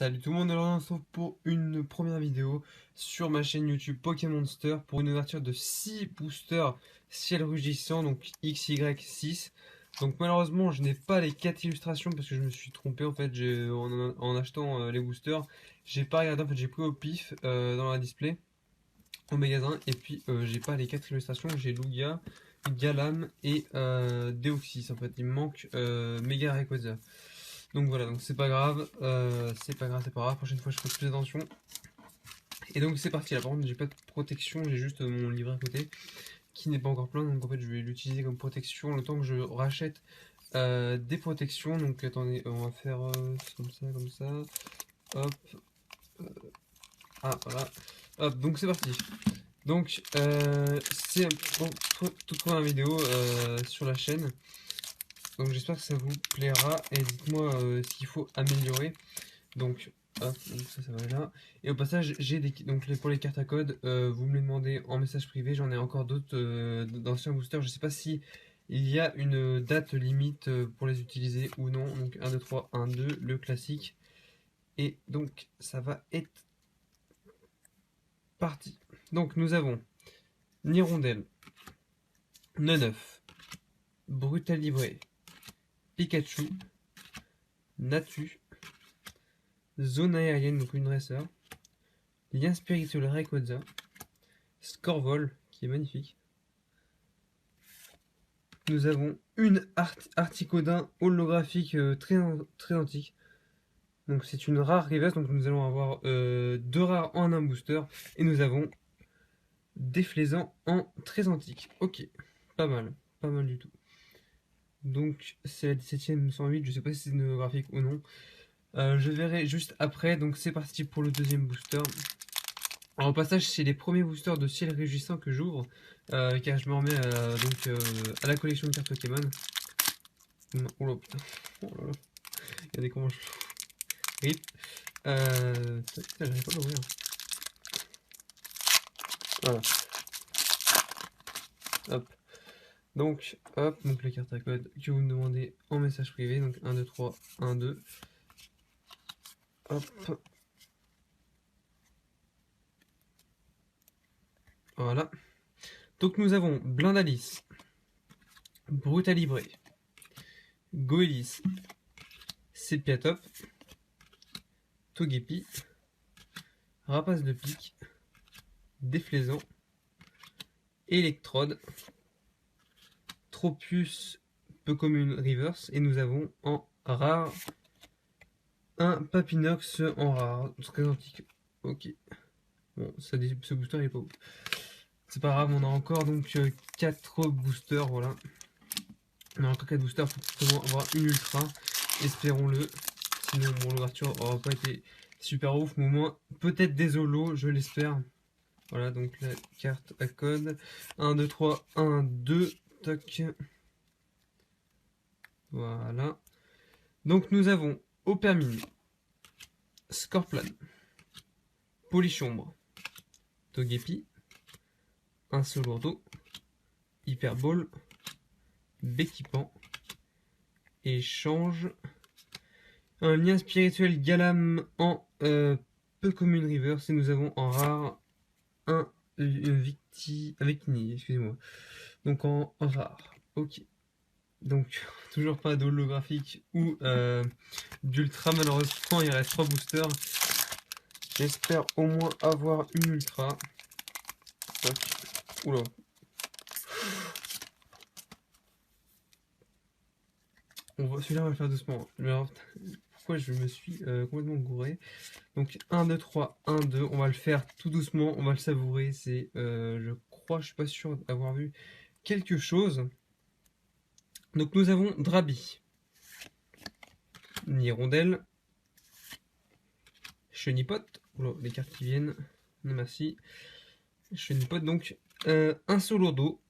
Salut tout le monde, alors on se retrouve pour une première vidéo sur ma chaîne YouTube Pokémonster pour une ouverture de 6 boosters ciel rugissant, donc XY6. Donc malheureusement je n'ai pas les 4 illustrations parce que je me suis trompé en fait en achetant les boosters. J'ai pas regardé, en fait j'ai pris au pif dans la display au magasin et puis j'ai pas les 4 illustrations, j'ai Lugia, Galam et Deoxys en fait, il me manque Mega Rayquaza. Donc voilà, donc c'est pas grave, c'est pas grave, prochaine fois je ferai plus attention. Et donc c'est parti là, par contre j'ai pas de protection, j'ai juste mon livret à côté qui n'est pas encore plein, donc en fait je vais l'utiliser comme protection le temps que je rachète des protections. Donc attendez, on va faire comme ça, hop, ah voilà, hop, donc c'est parti. Donc c'est toute première vidéo sur la chaîne. Donc j'espère que ça vous plaira et dites-moi ce qu'il faut améliorer. Donc, hop, donc ça va là. Et au passage, j'ai des donc pour les cartes à code, vous me les demandez en message privé. J'en ai encore d'autres d'anciens boosters. Je sais pas si il y a une date limite pour les utiliser ou non. Donc 1, 2, 3, 1, 2, le classique. Et donc ça va être parti. Donc nous avons Nirondelle, Neneuf, Brutalibré, Pikachu, Natu, Zone aérienne, donc une dresseur, Lien spirituel Rayquaza, Scorvol, qui est magnifique. Nous avons une Articodin holographique très antique. Donc c'est une rare reverse, donc nous allons avoir deux rares en un booster. Et nous avons des Flaisans en très antique. Ok, pas mal du tout. Donc c'est la 17ème 108, je sais pas si c'est une holographique ou non. Je verrai juste après, donc c'est parti pour le deuxième booster. Alors, au passage, c'est les premiers boosters de ciel réjouissant que j'ouvre, car je me remets à la collection de cartes Pokémon. Oh là putain, oh là là, regardez comment je... Rip. Putain, j'arrive pas à l'ouvrir. Voilà. Hop. Donc, hop, donc les cartes à code que vous me demandez en message privé. Donc 1, 2, 3, 1, 2. Hop. Voilà. Donc nous avons Blindalis, Brutalibré, Goélis, Sepiatop, Togepi, Rapace de pique, Déflaisant, Electrode, Tropius peu commune reverse, et nous avons en rare un Papinox en rare, très antique. Ok. Bon, ce booster il est pas ouf. C'est pas grave, on a encore donc 4 boosters, voilà. On a encore 4 boosters pour justement avoir une ultra, espérons-le. Sinon bon, l'ouverture aura pas été super ouf, mais au moins peut-être des holos, je l'espère. Voilà, donc la carte à code. 1, 2, 3, 1, 2, toc. Voilà. Donc nous avons Opermine, Scorplan, Polichombre, Togepi, un Solourdo, Hyperball, Béquipant, Échange, un lien spirituel Galam en peu commune reverse, et nous avons en rare un Victini, excusez-moi. Donc en rare. Ok. Donc toujours pas d'holographique ou d'ultra, malheureusement il reste 3 boosters. J'espère au moins avoir une ultra. Tac. Oula. Celui-là on va le faire doucement. Alors, pourquoi je me suis complètement gouré. Donc 1, 2, 3, 1, 2. On va le faire tout doucement, on va le savourer. C'est, je crois, je suis pas sûr d'avoir vu quelque chose. Donc nous avons Drabi, Nirondelle, Chenipot. Oula, les cartes qui viennent. Non merci. Chenipot, donc un Solourdo.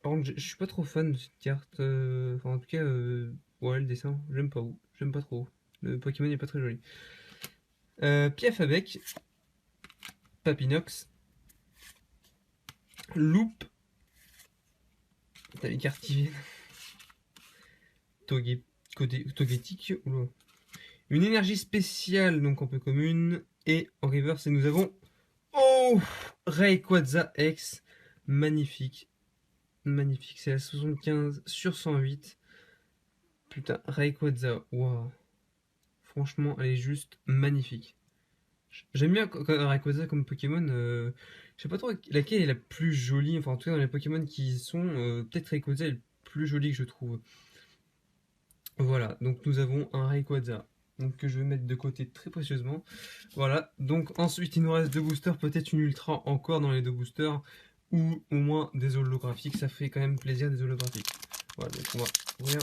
Par contre, je suis pas trop fan de cette carte. Enfin, en tout cas, ouais, le dessin, j'aime pas où. J'aime pas trop. Le Pokémon n'est pas très joli. Piafabec, Papinox, Loop. T'as les cartes qui viennent. Togetic, Une énergie spéciale, donc en peu commune. Et en reverse, et nous avons... Oh, Rayquaza X. Magnifique. Magnifique. C'est la 75 sur 108. Putain, Rayquaza. Waouh. Franchement, elle est juste magnifique. J'aime bien Rayquaza comme Pokémon. Je sais pas trop laquelle est la plus jolie. Enfin, en tout cas, dans les Pokémon qui sont, peut-être Rayquaza est le plus joli que je trouve. Voilà, donc nous avons un Rayquaza. Donc que je vais mettre de côté très précieusement. Voilà, donc ensuite il nous reste deux boosters, peut-être une ultra encore dans les deux boosters. Ou au moins des holographiques, ça fait quand même plaisir des holographiques. Voilà, donc on va ouvrir.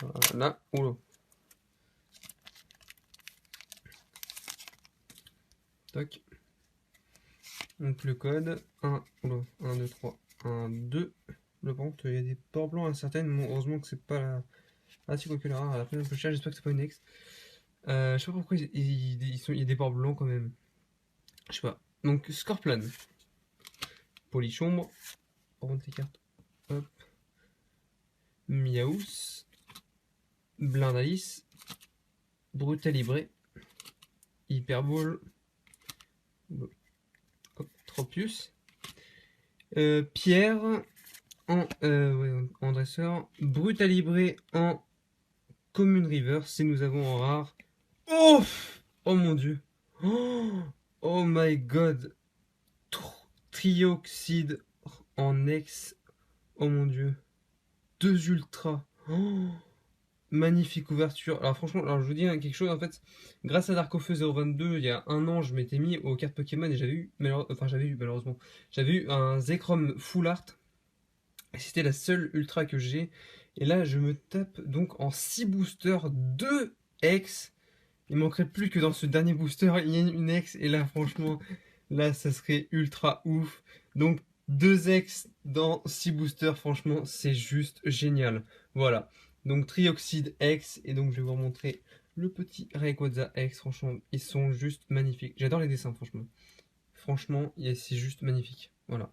Voilà, oula. Toc. Donc le code 1, oula, 1, 2, 3, 1, 2. Le pente, il y a des ports blancs à certaines. Bon, heureusement que c'est pas la. Ah, si, quoi que la rare, elle a pris un peu cher, j'espère que c'est pas une ex. Je sais pas pourquoi il y a des ports blancs quand même. Je sais pas. Donc Scorplan. Polichombre. On rentre les cartes. Hop. Miaous. Blindalis. Brutalibré. Hyperball. Hop. Tropius. Pierre en dresseur. Brutalibré en commune river. Si nous avons en rare. Oh, oh mon dieu. Oh, oh my god. Trioxide en ex. Oh mon dieu. Deux ultras. Oh, magnifique ouverture. Alors franchement, alors je vous dis quelque chose en fait. Grâce à Darkofeu 022, il y a un an, je m'étais mis aux cartes Pokémon et j'avais eu malheureusement, j'avais eu un Zekrom Full Art. Et c'était la seule ultra que j'ai. Et là, je me tape donc en 6 boosters 2 ex. Il manquerait plus que dans ce dernier booster, il y ait une ex. Et là, franchement, là, ça serait ultra ouf. Donc, 2 ex dans 6 boosters, franchement, c'est juste génial. Voilà. Donc, Trioxide X. Et donc, je vais vous montrer le petit Rayquaza X. Franchement, ils sont juste magnifiques. J'adore les dessins, franchement. Franchement, c'est juste magnifique. Voilà.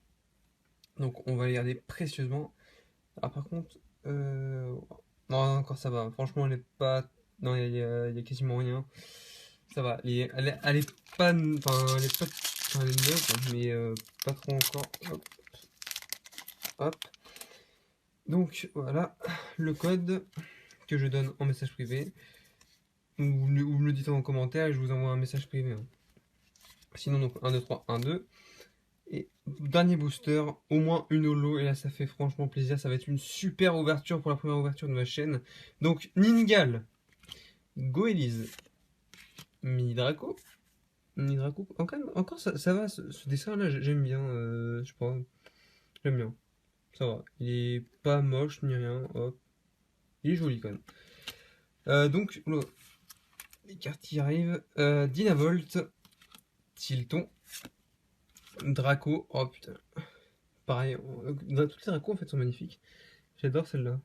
Donc, on va les garder précieusement. Alors, par contre, non, encore ça va. Franchement, elle est pas. Non, il y a quasiment rien. Ça va. Elle est pas. Enfin, elle est pas. Enfin, elle est neuve, hein, mais pas trop encore. Hop. Hop. Donc, voilà. Le code que je donne en message privé. Ou vous me le dites en commentaire et je vous envoie un message privé. Hein. Sinon, donc 1, 2, 3, 1, 2. Et dernier booster, au moins une holo, et là ça fait franchement plaisir, ça va être une super ouverture pour la première ouverture de ma chaîne. Donc Ningal, Goélise, Mini Draco, encore ça va, ce dessin là j'aime bien, je sais pas, j'aime bien, ça va, il est pas moche ni rien, hop, il est joli quand même. Donc, les cartes qui arrivent, Dynavolt, Tilton, Draco, oh putain. Pareil, toutes les Draco en fait sont magnifiques. J'adore celle-là.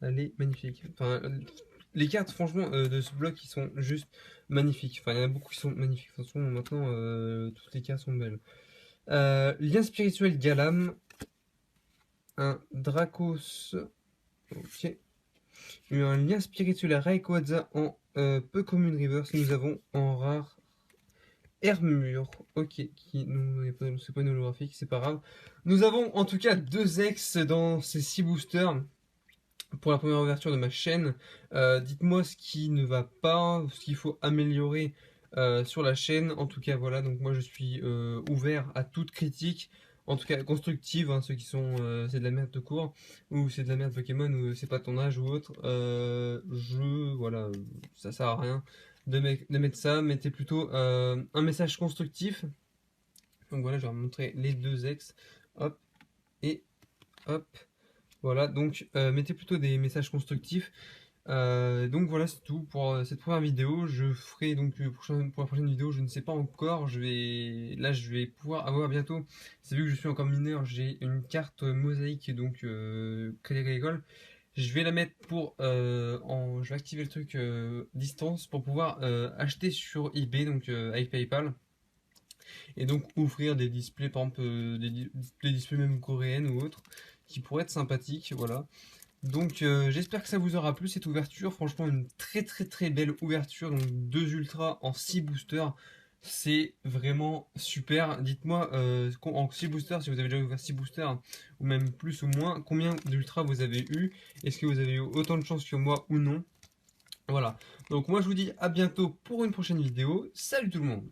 Elle est magnifique. Enfin, les cartes, franchement, de ce bloc, ils sont juste magnifiques. Enfin, il y en a beaucoup qui sont magnifiques. De toute façon, maintenant, toutes les cartes sont belles. Lien spirituel Galam. Un Dracos. Ok. Un lien spirituel à Rayquaza en peu commune reverse. Nous avons en rare Hermure. Ok, c'est pas une holographique, c'est pas grave. Nous avons en tout cas deux ex dans ces 6 boosters pour la première ouverture de ma chaîne. Dites-moi ce qui ne va pas, ce qu'il faut améliorer sur la chaîne. En tout cas, voilà, donc moi je suis ouvert à toute critique, en tout cas constructive, hein, ceux qui sont c'est de la merde de cours, ou c'est de la merde Pokémon, ou c'est pas ton âge ou autre. Voilà, ça sert à rien de mettre ça, mettez plutôt un message constructif. Donc voilà, je vais vous montrer les deux ex. Hop, et hop. Voilà, donc mettez plutôt des messages constructifs. Donc voilà, c'est tout pour cette première vidéo. Je ferai donc pour la prochaine vidéo, je ne sais pas encore. Là, je vais pouvoir avoir bientôt. C'est vu que je suis encore mineur, j'ai une carte mosaïque donc Crédit Agricole. Je vais la mettre je vais activer le truc distance pour pouvoir acheter sur eBay donc avec PayPal. Et donc ouvrir des displays, par exemple des displays même coréennes ou autres, qui pourraient être sympathiques, voilà. Donc j'espère que ça vous aura plu cette ouverture. Franchement, une très belle ouverture. Donc 2 ultras en 6 boosters. C'est vraiment super. Dites-moi en 6 boosters, si vous avez déjà ouvert 6 boosters, ou même plus ou moins, combien d'ultras vous avez eu? Est-ce que vous avez eu autant de chance que moi ou non? Voilà. Donc moi je vous dis à bientôt pour une prochaine vidéo. Salut tout le monde!